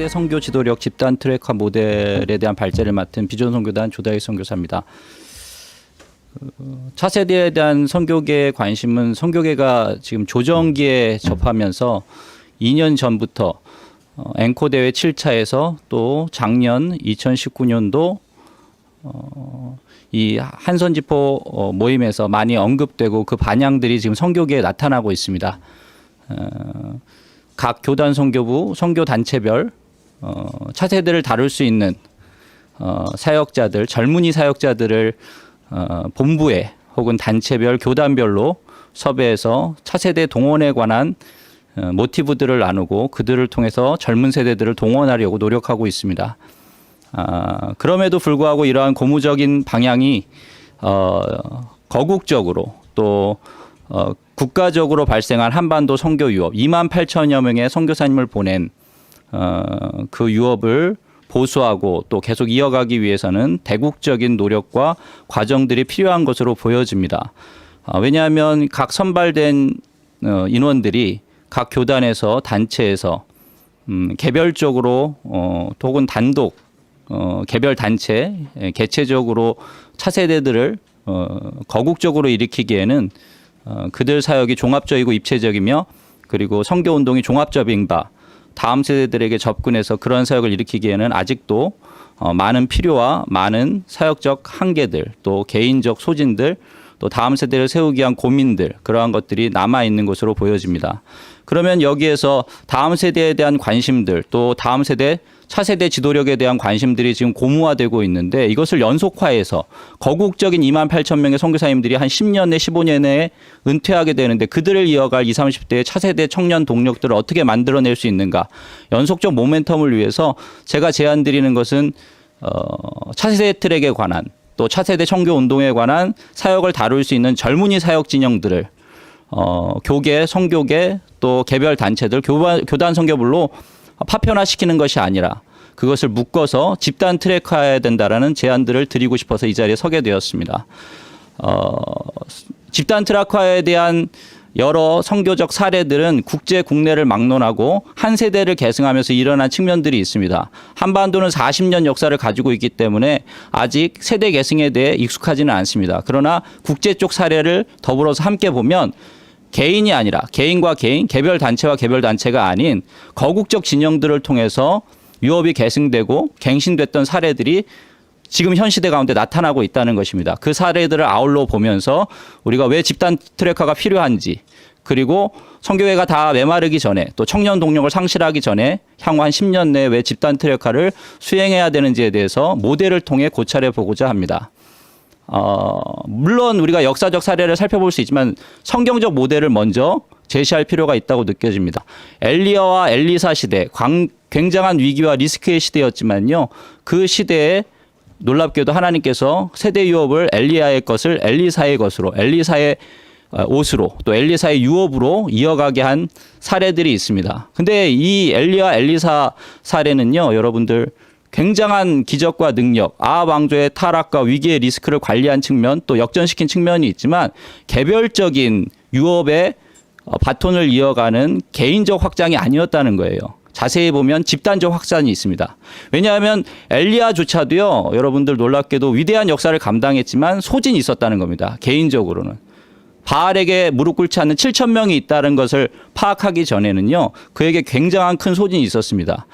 차세대 선교 지도력 집단 트랙화 모델에 대한 발제를 맡은 비전 선교단 조다익 선교사입니다. 차세대에 대한 선교계의 관심은 선교계가 지금 조정기에 접하면서 2년 전부터 앵커 대회 7차에서 또 작년 2019년도 이 한선지포 모임에서 많이 언급되고 그 반향들이 지금 선교계에 나타나고 있습니다. 각 교단 선교부, 선교 단체별 차세대를 다룰 수 있는 사역자들, 젊은이 사역자들을 본부에 혹은 단체별, 교단별로 섭외해서 차세대 동원에 관한 모티브들을 나누고 그들을 통해서 젊은 세대들을 동원하려고 노력하고 있습니다. 그럼에도 불구하고 이러한 고무적인 방향이 거국적으로 또 국가적으로 발생한 한반도 선교 유업 2만 8천여 명의 선교사님을 보낸 그 유업을 보수하고 또 계속 이어가기 위해서는 대국적인 노력과 과정들이 필요한 것으로 보여집니다. 왜냐하면 각 선발된 인원들이 각 교단에서 단체에서 개별적으로 혹은 단독 개별 단체 개체적으로 차세대들을 거국적으로 일으키기에는 그들 사역이 종합적이고 입체적이며 그리고 선교운동이 종합적인 바 다음 세대들에게 접근해서 그런 사역을 일으키기에는 아직도 많은 필요와 많은 사역적 한계들 또 개인적 소진들 또 다음 세대를 세우기 위한 고민들 그러한 것들이 남아있는 것으로 보여집니다. 그러면 여기에서 다음 세대에 대한 관심들 또 다음 세대 차세대 지도력에 대한 관심들이 지금 고무화되고 있는데 이것을 연속화해서 거국적인 2만 8천 명의 선교사님들이 한 10년 내 15년 내에 은퇴하게 되는데 그들을 이어갈 20, 30대의 차세대 청년 동력들을 어떻게 만들어낼 수 있는가. 연속적 모멘텀을 위해서 제가 제안드리는 것은 차세대 트랙에 관한 또 차세대 청교 운동에 관한 사역을 다룰 수 있는 젊은이 사역 진영들을 교계, 선교계 또 개별 단체들, 교단 선교별로 파편화시키는 것이 아니라 그것을 묶어서 집단 트랙화해야 된다라는 제안들을 드리고 싶어서 이 자리에 서게 되었습니다. 집단 트랙화에 대한 여러 선교적 사례들은 국제 국내를 막론하고 한 세대를 계승하면서 일어난 측면들이 있습니다. 한반도는 40년 역사를 가지고 있기 때문에 아직 세대 계승에 대해 익숙하지는 않습니다. 그러나 국제 쪽 사례를 더불어서 함께 보면 개인이 아니라 개인과 개인, 개별 단체와 개별 단체가 아닌 거국적 진영들을 통해서 유업이 계승되고 갱신됐던 사례들이 지금 현 시대 가운데 나타나고 있다는 것입니다. 그 사례들을 아울러 보면서 우리가 왜 집단 트랙화가 필요한지 그리고 선교회가 다 메마르기 전에 또 청년 동력을 상실하기 전에 향후 한 10년 내에 왜 집단 트랙화를 수행해야 되는지에 대해서 모델을 통해 고찰해 보고자 합니다. 물론 우리가 역사적 사례를 살펴볼 수 있지만 성경적 모델을 먼저 제시할 필요가 있다고 느껴집니다. 엘리야와 엘리사 시대, 굉장한 위기와 리스크의 시대였지만요. 그 시대에 놀랍게도 하나님께서 세대 유업을 엘리야의 것을 엘리사의 것으로, 엘리사의 옷으로, 또 엘리사의 유업으로 이어가게 한 사례들이 있습니다. 근데 이 엘리야, 엘리사 사례는요, 여러분들 굉장한 기적과 능력, 아합 왕조의 타락과 위기의 리스크를 관리한 측면, 또 역전시킨 측면이 있지만 개별적인 유업의 바톤을 이어가는 개인적 확장이 아니었다는 거예요. 자세히 보면 집단적 확산이 있습니다. 왜냐하면 엘리야조차도요, 여러분들 놀랍게도 위대한 역사를 감당했지만 소진이 있었다는 겁니다. 개인적으로는. 바알에게 무릎 꿇지 않는 7천 명이 있다는 것을 파악하기 전에는요, 그에게 굉장한 큰 소진이 있었습니다.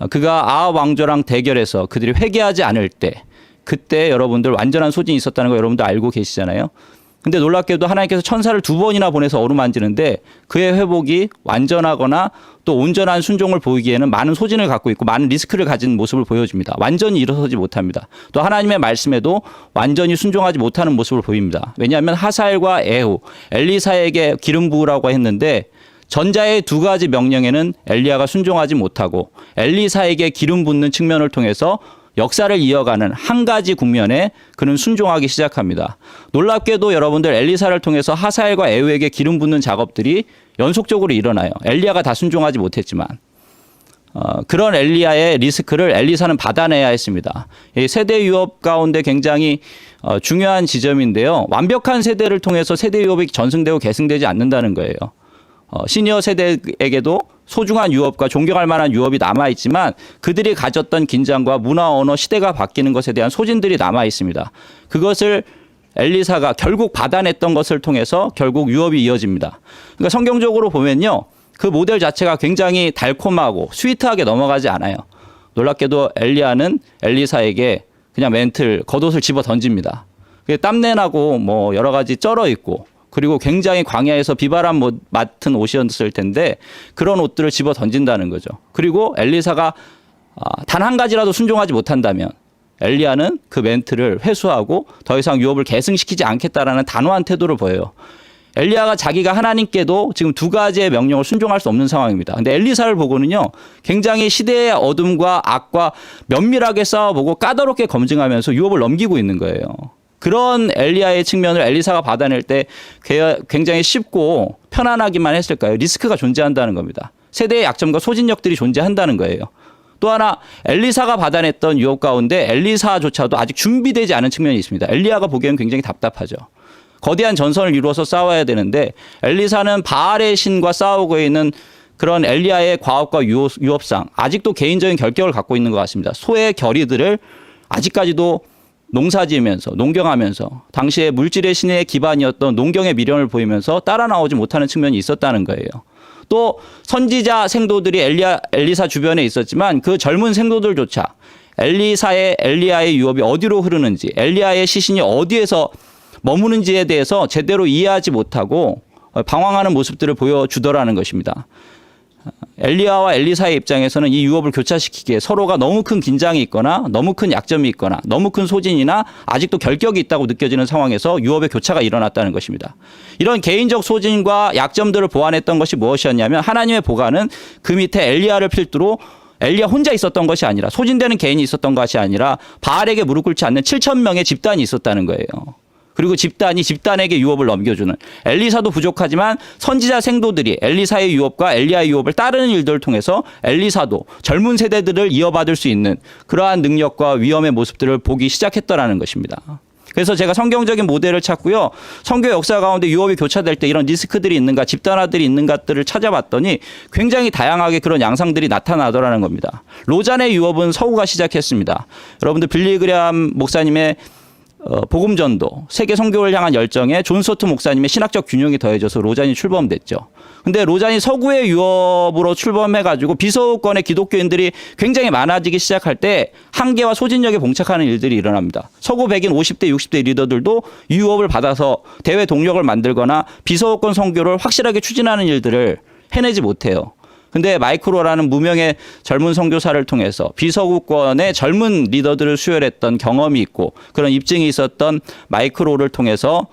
그가 아합 왕조랑 대결해서 그들이 회개하지 않을 때 그때 여러분들 완전한 소진이 있었다는 거 여러분들 알고 계시잖아요. 근데 놀랍게도 하나님께서 천사를 2번이나 보내서 어루만지는데 그의 회복이 완전하거나 또 온전한 순종을 보이기에는 많은 소진을 갖고 있고 많은 리스크를 가진 모습을 보여줍니다. 완전히 일어서지 못합니다. 또 하나님의 말씀에도 완전히 순종하지 못하는 모습을 보입니다. 왜냐하면 하사엘과 에후, 엘리사에게 기름 부으라고 했는데 전자의 두 가지 명령에는 엘리야가 순종하지 못하고 엘리사에게 기름 붓는 측면을 통해서 역사를 이어가는 한 가지 국면에 그는 순종하기 시작합니다. 놀랍게도 여러분들 엘리사를 통해서 하사엘과 에후에게 기름 붓는 작업들이 연속적으로 일어나요. 엘리야가 다 순종하지 못했지만 그런 엘리야의 리스크를 엘리사는 받아내야 했습니다. 이 세대 유업 가운데 굉장히 중요한 지점인데요. 완벽한 세대를 통해서 세대 유업이 전승되고 계승되지 않는다는 거예요. 시니어 세대에게도 소중한 유업과 존경할 만한 유업이 남아있지만 그들이 가졌던 긴장과 문화, 언어, 시대가 바뀌는 것에 대한 소진들이 남아있습니다. 그것을 엘리사가 결국 받아냈던 것을 통해서 결국 유업이 이어집니다. 그러니까 성경적으로 보면요. 그 모델 자체가 굉장히 달콤하고 스위트하게 넘어가지 않아요. 놀랍게도 엘리야는 엘리사에게 그냥 멘틀, 겉옷을 집어 던집니다. 땀내 나고 뭐 여러 가지 쩔어 있고 그리고 굉장히 광야에서 비바람 맡은 옷이었을 텐데 그런 옷들을 집어 던진다는 거죠. 그리고 엘리사가 단 한 가지라도 순종하지 못한다면 엘리야는 그 멘트를 회수하고 더 이상 유업을 계승시키지 않겠다라는 단호한 태도를 보여요. 엘리야가 자기가 하나님께도 지금 두 가지의 명령을 순종할 수 없는 상황입니다. 근데 엘리사를 보고는요, 굉장히 시대의 어둠과 악과 면밀하게 싸워보고 까다롭게 검증하면서 유업을 넘기고 있는 거예요. 그런 엘리야의 측면을 엘리사가 받아낼 때 굉장히 쉽고 편안하기만 했을까요? 리스크가 존재한다는 겁니다. 세대의 약점과 소진력들이 존재한다는 거예요. 또 하나 엘리사가 받아냈던 유업 가운데 엘리사조차도 아직 준비되지 않은 측면이 있습니다. 엘리야가 보기에는 굉장히 답답하죠. 거대한 전선을 이루어서 싸워야 되는데 엘리사는 바알의 신과 싸우고 있는 그런 엘리야의 과업과 유업상 아직도 개인적인 결격을 갖고 있는 것 같습니다. 소의 결의들을 아직까지도 농사지으면서 농경하면서 당시에 물질의 신의 기반이었던 농경의 미련을 보이면서 따라 나오지 못하는 측면이 있었다는 거예요. 또 선지자 생도들이 엘리사 주변에 있었지만 그 젊은 생도들조차 엘리야의 유업이 어디로 흐르는지 엘리야의 시신이 어디에서 머무는지에 대해서 제대로 이해하지 못하고 방황하는 모습들을 보여주더라는 것입니다. 엘리야와 엘리사의 입장에서는 이 유업을 교차시키기에 서로가 너무 큰 긴장이 있거나 너무 큰 약점이 있거나 너무 큰 소진이나 아직도 결격이 있다고 느껴지는 상황에서 유업의 교차가 일어났다는 것입니다. 이런 개인적 소진과 약점들을 보완했던 것이 무엇이었냐면 하나님의 보관은 그 밑에 엘리야를 필두로 엘리야 혼자 있었던 것이 아니라 소진되는 개인이 있었던 것이 아니라 바알에게 무릎 꿇지 않는 7,000명의 집단이 있었다는 거예요. 그리고 집단에게 유업을 넘겨주는 엘리사도 부족하지만 선지자 생도들이 엘리사의 유업과 엘리야의 유업을 따르는 일들을 통해서 엘리사도 젊은 세대들을 이어받을 수 있는 그러한 능력과 위엄의 모습들을 보기 시작했더라는 것입니다. 그래서 제가 성경적인 모델을 찾고요. 성경 역사 가운데 유업이 교차될 때 이런 리스크들이 있는가 집단화들이 있는가들을 찾아봤더니 굉장히 다양하게 그런 양상들이 나타나더라는 겁니다. 로잔의 유업은 서구가 시작했습니다. 여러분들 빌리 그레함 목사님의 복음전도, 세계 선교를 향한 열정에 존 스토트 목사님의 신학적 균형이 더해져서 로잔이 출범됐죠. 근데 로잔이 서구의 유업으로 출범해가지고 비서구권의 기독교인들이 굉장히 많아지기 시작할 때 한계와 소진력에 봉착하는 일들이 일어납니다. 서구 백인 50대, 60대 리더들도 유업을 받아서 대외 동력을 만들거나 비서구권 선교를 확실하게 추진하는 일들을 해내지 못해요. 근데 마이크로라는 무명의 젊은 선교사를 통해서 비서구권의 젊은 리더들을 수혈했던 경험이 있고 그런 입증이 있었던 마이크로를 통해서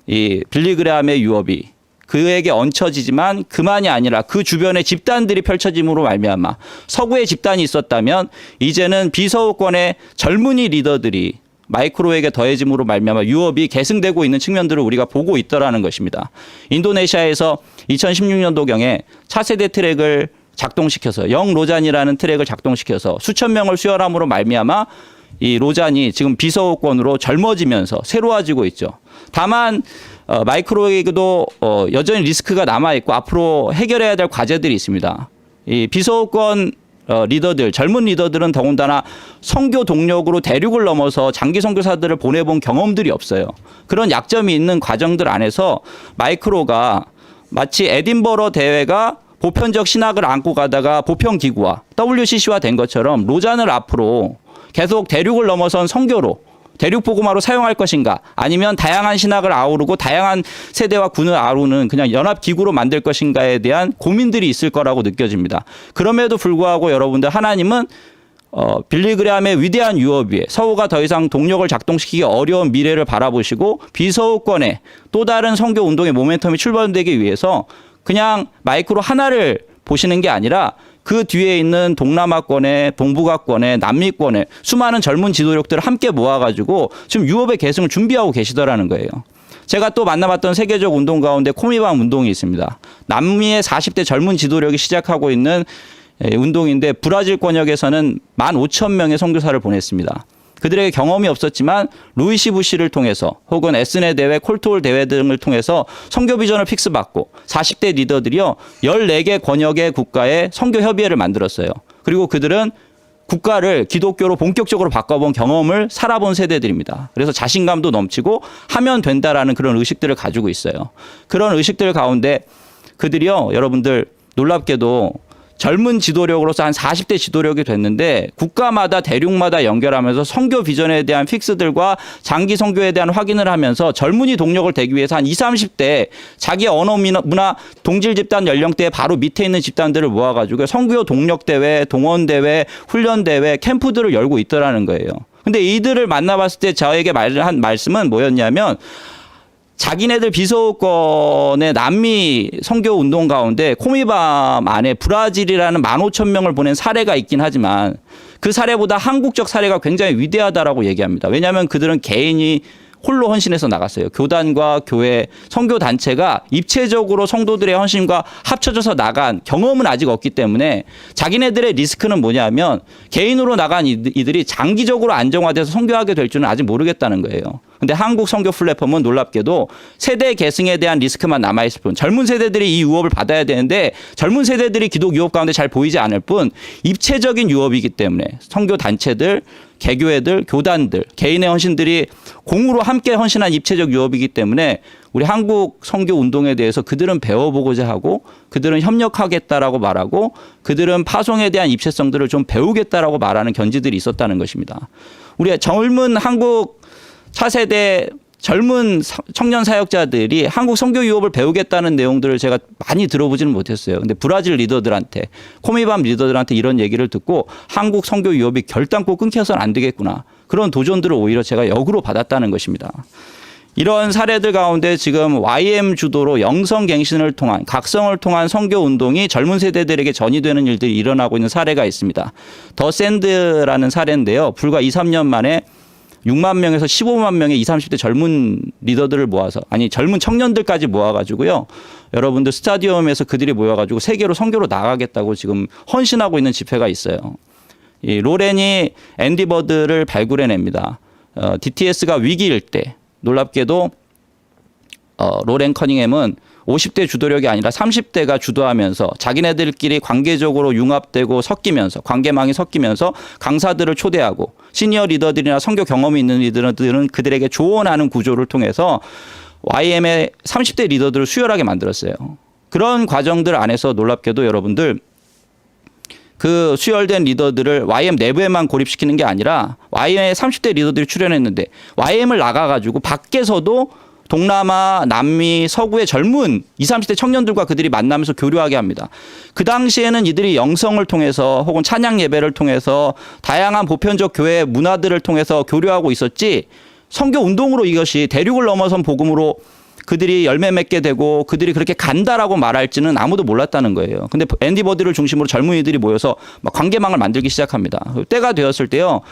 이 빌리 그레함의 유업이 그에게 얹혀지지만 그만이 아니라 그 주변의 집단들이 펼쳐짐으로 말미암아 서구의 집단이 있었다면 이제는 비서구권의 젊은이 리더들이 마이크로에게 더해짐으로 말미암아 유업이 계승되고 있는 측면들을 우리가 보고 있더라는 것입니다. 인도네시아에서 2016년도경에 차세대 트랙을 작동시켜서 영로잔이라는 트랙을 작동시켜서 수천 명을 수혈함으로 말미암아 이 로잔이 지금 비서구권으로 젊어지면서 새로워지고 있죠. 다만 마이크로에게도 여전히 리스크가 남아있고 앞으로 해결해야 될 과제들이 있습니다. 이 비서구권 리더들, 젊은 리더들은 더군다나 선교 동력으로 대륙을 넘어서 장기 선교사들을 보내본 경험들이 없어요. 그런 약점이 있는 과정들 안에서 마이크로가 마치 에딘버러 대회가 보편적 신학을 안고 가다가 보편기구화, WCC화 된 것처럼 로잔을 앞으로 계속 대륙을 넘어선 선교로 대륙복음화로 사용할 것인가 아니면 다양한 신학을 아우르고 다양한 세대와 군을 아우르는 그냥 연합기구로 만들 것인가에 대한 고민들이 있을 거라고 느껴집니다. 그럼에도 불구하고 여러분들 하나님은 빌리 그레함의 위대한 유업 위에 서구가 더 이상 동력을 작동시키기 어려운 미래를 바라보시고 비서구권의 또 다른 선교 운동의 모멘텀이 출범되기 위해서 그냥 마이크로 하나를 보시는 게 아니라 그 뒤에 있는 동남아권의 동북아권의 남미권의 수많은 젊은 지도력들을 함께 모아가지고 지금 유업의 계승을 준비하고 계시더라는 거예요. 제가 또 만나봤던 세계적 운동 가운데 코미방 운동이 있습니다. 남미의 40대 젊은 지도력이 시작하고 있는 운동인데 브라질 권역에서는 15,000명의 선교사를 보냈습니다. 그들에게 경험이 없었지만 루이시 부시를 통해서 혹은 에스네 대회, 콜트홀 대회 등을 통해서 선교 비전을 픽스받고 40대 리더들이요 14개 권역의 국가의 선교 협의회를 만들었어요. 그리고 그들은 국가를 기독교로 본격적으로 바꿔본 경험을 살아본 세대들입니다. 그래서 자신감도 넘치고 하면 된다라는 그런 의식들을 가지고 있어요. 그런 의식들 가운데 그들이요 여러분들 놀랍게도 젊은 지도력으로서 한 40대 지도력이 됐는데 국가마다 대륙마다 연결하면서 선교 비전에 대한 픽스들과 장기 선교에 대한 확인을 하면서 젊은이 동력을 대기 위해서 한 20, 30대 자기 언어 문화 동질 집단 연령대에 바로 밑에 있는 집단들을 모아가지고 선교 동력 대회, 동원 대회, 훈련 대회, 캠프들을 열고 있더라는 거예요. 근데 이들을 만나봤을 때 저에게 한 말씀은 뭐였냐면 자기네들 비서우권의 남미 선교 운동 가운데 코미밤 안에 브라질이라는 15,000명을 보낸 사례가 있긴 하지만 그 사례보다 한국적 사례가 굉장히 위대하다라고 얘기합니다. 왜냐하면 그들은 개인이 홀로 헌신해서 나갔어요. 교단과 교회, 선교 단체가 입체적으로 성도들의 헌신과 합쳐져서 나간 경험은 아직 없기 때문에 자기네들의 리스크는 뭐냐면 개인으로 나간 이들이 장기적으로 안정화돼서 선교하게 될 줄은 아직 모르겠다는 거예요. 근데 한국 선교 플랫폼은 놀랍게도 세대 계승에 대한 리스크만 남아있을 뿐 젊은 세대들이 이 유업을 받아야 되는데 젊은 세대들이 기독 유업 가운데 잘 보이지 않을 뿐 입체적인 유업이기 때문에 선교 단체들, 개교회들, 교단들, 개인의 헌신들이 공으로 함께 헌신한 입체적 유업이기 때문에 우리 한국 선교 운동에 대해서 그들은 배워보고자 하고 그들은 협력하겠다라고 말하고 그들은 파송에 대한 입체성들을 좀 배우겠다라고 말하는 견지들이 있었다는 것입니다. 우리 젊은 한국 차세대 젊은 청년 사역자들이 한국 선교 유업을 배우겠다는 내용들을 제가 많이 들어보지는 못했어요. 근데 브라질 리더들한테, 코미밤 리더들한테 이런 얘기를 듣고 한국 선교 유업이 결단코 끊겨서는 안 되겠구나. 그런 도전들을 오히려 제가 역으로 받았다는 것입니다. 이런 사례들 가운데 지금 YM 주도로 영성갱신을 통한 각성을 통한 선교 운동이 젊은 세대들에게 전이되는 일들이 일어나고 있는 사례가 있습니다. 더 샌드라는 사례인데요. 불과 2, 3년 만에 6만 명에서 15만 명의 20, 30대 젊은 리더들을 모아서 젊은 청년들까지 모아가지고요. 여러분들 스타디움에서 그들이 모여가지고 세계로 선교로 나가겠다고 지금 헌신하고 있는 집회가 있어요. 이 로렌이 앤디 버드를 발굴해냅니다. DTS가 위기일 때 놀랍게도 로렌 커닝햄은 50대 주도력이 아니라 30대가 주도하면서 자기네들끼리 관계적으로 융합되고 섞이면서 관계망이 섞이면서 강사들을 초대하고 시니어 리더들이나 선교 경험이 있는 리더들은 그들에게 조언하는 구조를 통해서 YM의 30대 리더들을 수혈하게 만들었어요. 그런 과정들 안에서 놀랍게도 여러분들 그 수혈된 리더들을 YM 내부에만 고립시키는 게 아니라 YM의 30대 리더들이 출연했는데 YM을 나가가지고 밖에서도 동남아, 남미, 서구의 젊은 20, 30대 청년들과 그들이 만나면서 교류하게 합니다. 그 당시에는 이들이 영성을 통해서 혹은 찬양 예배를 통해서 다양한 보편적 교회 문화들을 통해서 교류하고 있었지 선교 운동으로 이것이 대륙을 넘어선 복음으로 그들이 열매 맺게 되고 그들이 그렇게 간다라고 말할지는 아무도 몰랐다는 거예요. 근데 앤디 버드를 중심으로 젊은이들이 모여서 막 관계망을 만들기 시작합니다. 때가 되었을 때요.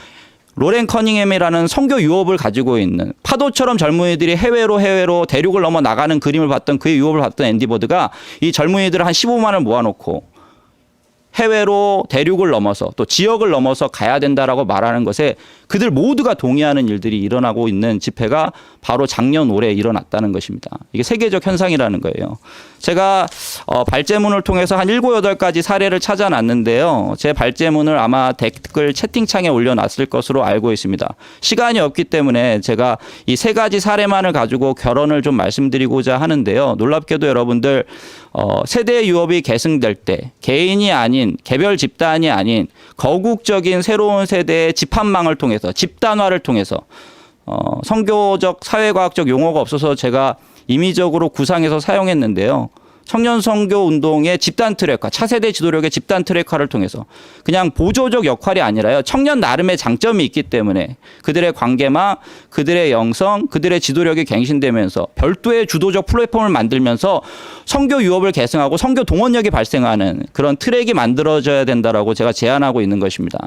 로렌 커닝햄이라는 선교 유업을 가지고 있는 파도처럼 젊은이들이 해외로 대륙을 넘어 나가는 그림을 봤던 그의 유업을 봤던 앤디 버드가 이 젊은이들을 한 15만을 모아놓고 해외로 대륙을 넘어서 또 지역을 넘어서 가야 된다라고 말하는 것에 그들 모두가 동의하는 일들이 일어나고 있는 집회가 바로 작년 올해 일어났다는 것입니다. 이게 세계적 현상이라는 거예요. 제가 발제문을 통해서 한 7, 8가지 사례를 찾아놨는데요. 제 발제문을 아마 댓글 채팅창에 올려놨을 것으로 알고 있습니다. 시간이 없기 때문에 제가 이 3가지 사례만을 가지고 결론을 좀 말씀드리고자 하는데요. 놀랍게도 여러분들 세대 유업이 계승될 때 개인이 아닌 개별 집단이 아닌 거국적인 새로운 세대의 집합망을 통해서 집단화를 통해서 선교적 사회과학적 용어가 없어서 제가 임의적으로 구상해서 사용했는데요. 청년 선교 운동의 집단 트랙화, 차세대 지도력의 집단 트랙화를 통해서 그냥 보조적 역할이 아니라요. 청년 나름의 장점이 있기 때문에 그들의 관계망, 그들의 영성, 그들의 지도력이 갱신되면서 별도의 주도적 플랫폼을 만들면서 선교 유업을 계승하고 선교 동원력이 발생하는 그런 트랙이 만들어져야 된다라고 제가 제안하고 있는 것입니다.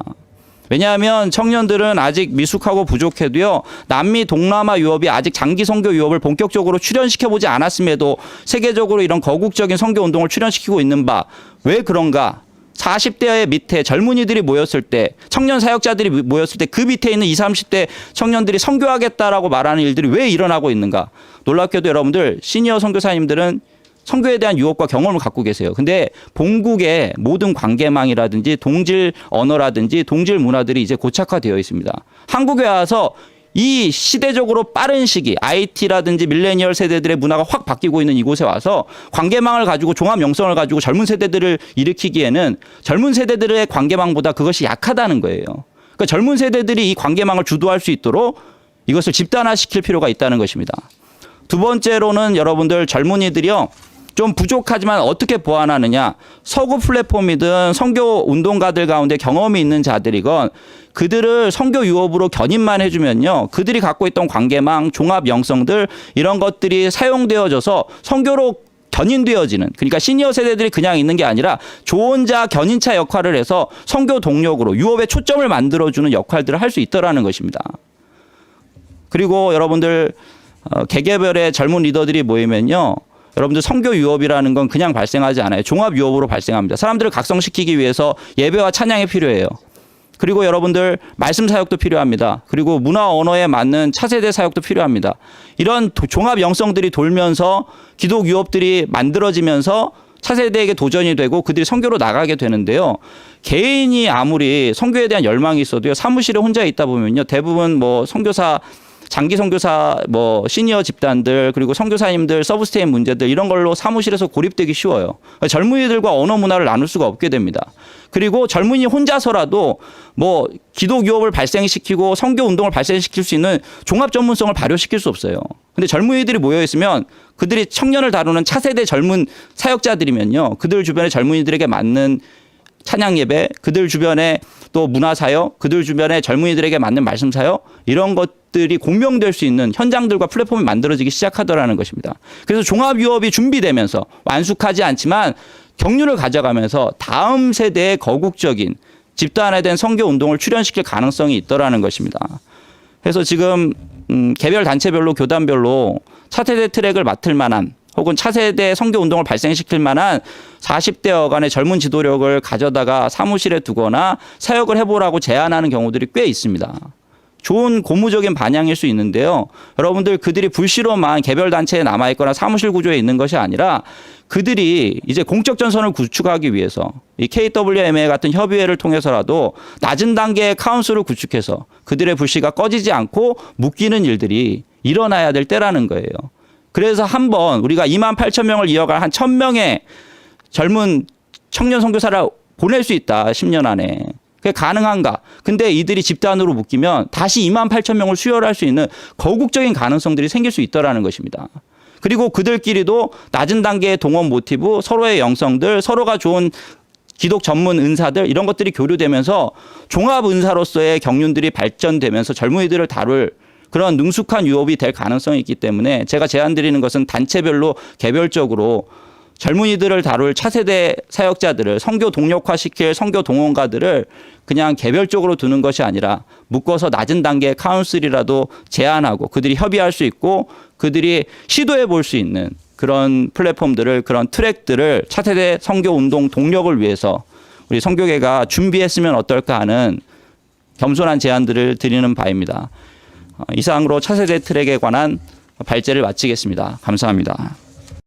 왜냐하면 청년들은 아직 미숙하고 부족해도요. 남미 동남아 유업이 아직 장기 선교 유업을 본격적으로 출현시켜보지 않았음에도 세계적으로 이런 거국적인 선교 운동을 출현시키고 있는 바 왜 그런가? 40대 밑에 젊은이들이 모였을 때, 청년 사역자들이 모였을 때 그 밑에 있는 20, 30대 청년들이 선교하겠다라고 말하는 일들이 왜 일어나고 있는가? 놀랍게도 여러분들 시니어 선교사님들은 선교에 대한 유혹과 경험을 갖고 계세요. 근데 본국의 모든 관계망이라든지 동질 언어라든지 동질 문화들이 이제 고착화되어 있습니다. 한국에 와서 이 시대적으로 빠른 시기, IT라든지 밀레니얼 세대들의 문화가 확 바뀌고 있는 이곳에 와서 관계망을 가지고 종합 영성을 가지고 젊은 세대들을 일으키기에는 젊은 세대들의 관계망보다 그것이 약하다는 거예요. 그러니까 젊은 세대들이 이 관계망을 주도할 수 있도록 이것을 집단화시킬 필요가 있다는 것입니다. 두 번째로는 여러분들 젊은이들이요, 좀 부족하지만 어떻게 보완하느냐. 서구 플랫폼이든 선교 운동가들 가운데 경험이 있는 자들이건 그들을 선교 유업으로 견인만 해주면요, 그들이 갖고 있던 관계망, 종합 영성들 이런 것들이 사용되어져서 선교로 견인되어지는, 그러니까 시니어 세대들이 그냥 있는 게 아니라 조언자, 견인차 역할을 해서 선교 동력으로 유업의 초점을 만들어주는 역할들을 할 수 있다라는 것입니다. 그리고 여러분들 개개별의 젊은 리더들이 모이면요, 여러분들 선교 유업이라는 건 그냥 발생하지 않아요. 종합 유업으로 발생합니다. 사람들을 각성시키기 위해서 예배와 찬양이 필요해요. 그리고 여러분들 말씀 사역도 필요합니다. 그리고 문화 언어에 맞는 차세대 사역도 필요합니다. 이런 종합 영성들이 돌면서 기독 유업들이 만들어지면서 차세대에게 도전이 되고 그들이 선교로 나가게 되는데요. 개인이 아무리 선교에 대한 열망이 있어도요, 사무실에 혼자 있다 보면요, 대부분 뭐 선교사, 장기 선교사, 뭐 시니어 집단들, 그리고 선교사님들 서브스테인 문제들 이런 걸로 사무실에서 고립되기 쉬워요. 젊은이들과 언어 문화를 나눌 수가 없게 됩니다. 그리고 젊은이 혼자서라도 뭐 기독 유업을 발생시키고 선교 운동을 발생시킬 수 있는 종합 전문성을 발휘시킬 수 없어요. 근데 젊은이들이 모여 있으면 그들이 청년을 다루는 차세대 젊은 사역자들이면요, 그들 주변의 젊은이들에게 맞는 찬양 예배, 그들 주변에 또 문화 사역, 그들 주변에 젊은이들에게 맞는 말씀 사역, 이런 것들이 공명될 수 있는 현장들과 플랫폼이 만들어지기 시작하더라는 것입니다. 그래서 종합 유업이 준비되면서 완숙하지 않지만 경륜을 가져가면서 다음 세대의 거국적인 집단화된 선교 운동을 출현시킬 가능성이 있더라는 것입니다. 그래서 지금 개별 단체별로 교단별로 차세대 트랙을 맡을 만한, 혹은 차세대 선교 운동을 발생시킬 만한 40대 여간의 젊은 지도력을 가져다가 사무실에 두거나 사역을 해보라고 제안하는 경우들이 꽤 있습니다. 좋은 고무적인 반향일 수 있는데요, 여러분들 그들이 불시로만 개별 단체에 남아있거나 사무실 구조에 있는 것이 아니라 그들이 이제 공적 전선을 구축하기 위해서 이 KWMA 같은 협의회를 통해서라도 낮은 단계의 카운슬을 구축해서 그들의 불씨가 꺼지지 않고 묶이는 일들이 일어나야 될 때라는 거예요. 그래서 한번 우리가 28,000명을 이어갈 한 1,000명의 젊은 청년 선교사를 보낼 수 있다, 10년 안에. 그게 가능한가? 근데 이들이 집단으로 묶이면 다시 28,000명을 수혈할 수 있는 거국적인 가능성들이 생길 수 있다라는 것입니다. 그리고 그들끼리도 낮은 단계의 동원 모티브, 서로의 영성들, 서로가 좋은 기독 전문 은사들 이런 것들이 교류되면서 종합 은사로서의 경륜들이 발전되면서 젊은이들을 다룰 그런 능숙한 유업이 될 가능성이 있기 때문에 제가 제안드리는 것은 단체별로 개별적으로 젊은이들을 다룰 차세대 사역자들을 선교 동력화시킬 선교 동원가들을 그냥 개별적으로 두는 것이 아니라 묶어서 낮은 단계의 카운슬이라도 제안하고 그들이 협의할 수 있고 그들이 시도해 볼 수 있는 그런 플랫폼들을, 그런 트랙들을 차세대 선교 운동 동력을 위해서 우리 선교계가 준비했으면 어떨까 하는 겸손한 제안들을 드리는 바입니다. 이상으로 차세대 트랙에 관한 발제를 마치겠습니다. 감사합니다.